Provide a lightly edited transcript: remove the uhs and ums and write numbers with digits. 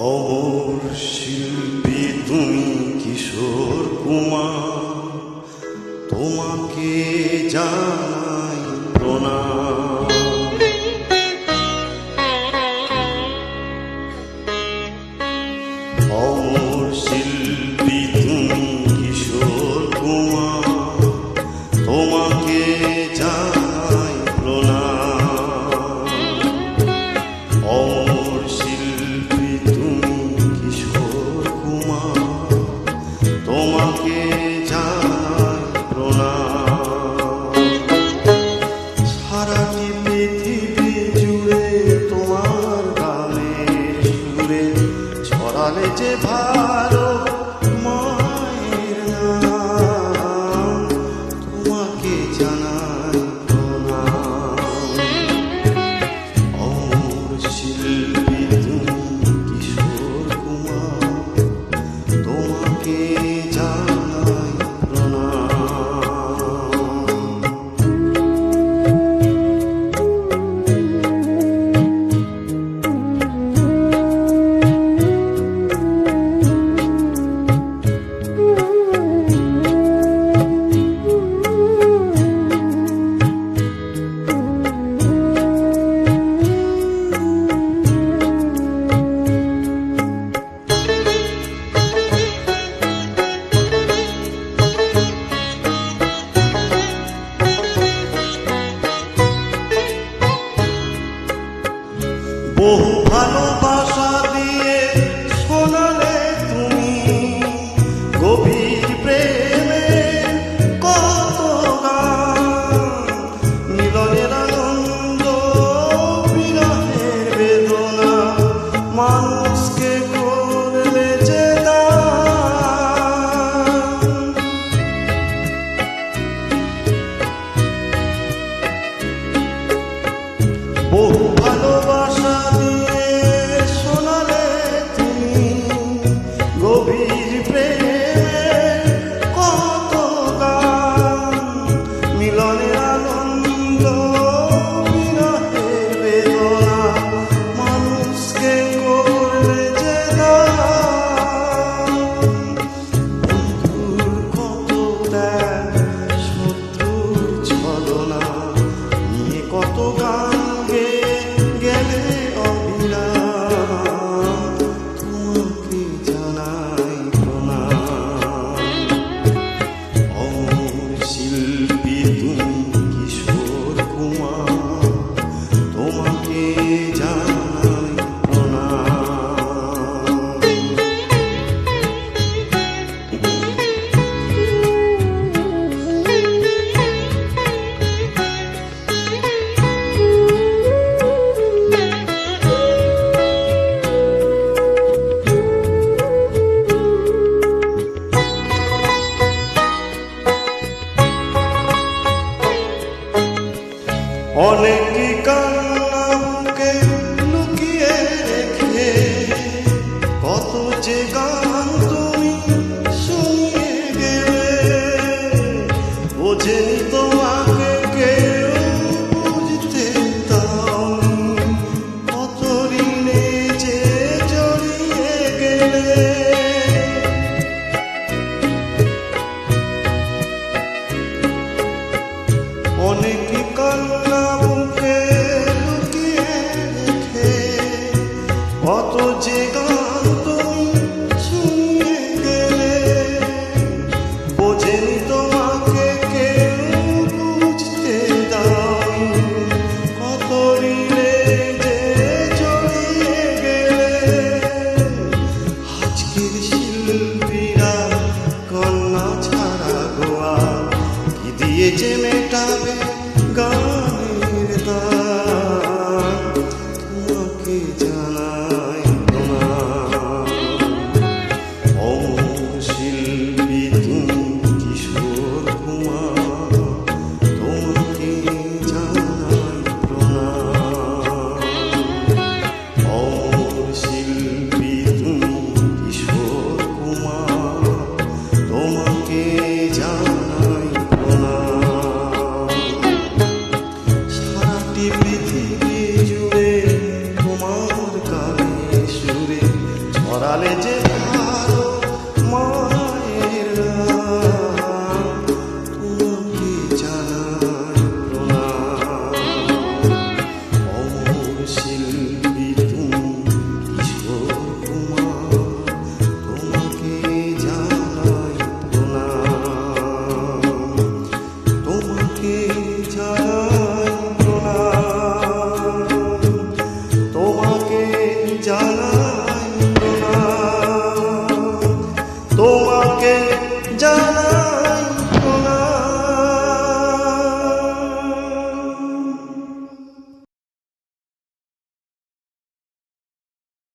অমর শিল্পী তুমি কিশোর কুমার, তোমাকে জানাই প্রণাম। অমর শিল্পী তুমি কিশোর কুমার, তোমাকে জানাই প্রণাম। অমর শিল্পী তুমি কিশোর কুমার, তোমাকে জানাই প্রণাম। সারাটি পৃথিবী জুড়ে তোমার গানের সুরে ছড়ালে যে ভারত মায়ের নাম, তোমাকে জানাই প্রণাম। অমর শিল্পী তুমি কিশোর কুমার, তোমাকে জানাই প্রণাম। বহু ভালোবাসা দিয়ে শোনালে তুমি গভীর প্রেমে কত গান, মিলনের আনন্দ বিরহের বেদনা, মানুষকে করলে যে দান। বহু ভালোবাসা দিয়ে শোনালে তুমি গভীর প্রেমে কত গান, মিলনের আনন্দ বিরহের বেদনা, মানুষকে করলে যে দান। বন্ধুর কত ত্যাগ, শত্রুর ছলনা নিয়ে কত গান গেলে অবিরাম, তোমাকে জানাই প্রণাম। অমর শিল্পী তুমি কিশোর কুমার, তোমাকে জানাই প্রণাম। অনেকই কান্না বুকে লুকিয়ে রেখে কত যে গান তুমি শুনিয়ে গেলে, বোঝেনি তোমাকে কেউ, বুঝতে দাওনি কত ঋণে যে জড়িয়ে গেলে। অনেকই কান্না বুকে লুকিয়ে রেখে কত যে গান তুমি শুনিয়ে গেলে, বোঝেনি তোমাকে কেউ, বুঝতে দাওনি কত ঋণে যে জড়িয়ে গেলে। আজকের শিল্পীরা কন্যা ছাড়া গোয়া কি দিয়ে যে মেটাবে গানের দান, তোমাকে জানাই প্রণাম। অমর শিল্পী তুমি কিশোর কুমার, তোমাকে জানাই প্রণাম। অমর শিল্পী তুমি কিশোর কুমার, তোমাকে জানাই প্রণাম। সারাটি পৃথিবী জুড়ে তোমার গানে সুরে গালে যে আরো মায়ের নাম, তোমাকে জানাই প্রণাম। অমর শিল্পী তুমি কিশোর কুমার, তোমাকে জানাই প্রণাম, তোমাকে জানাই প্রণাম, তোমাকে জানাই প্রণাম, তোমাকে জানাই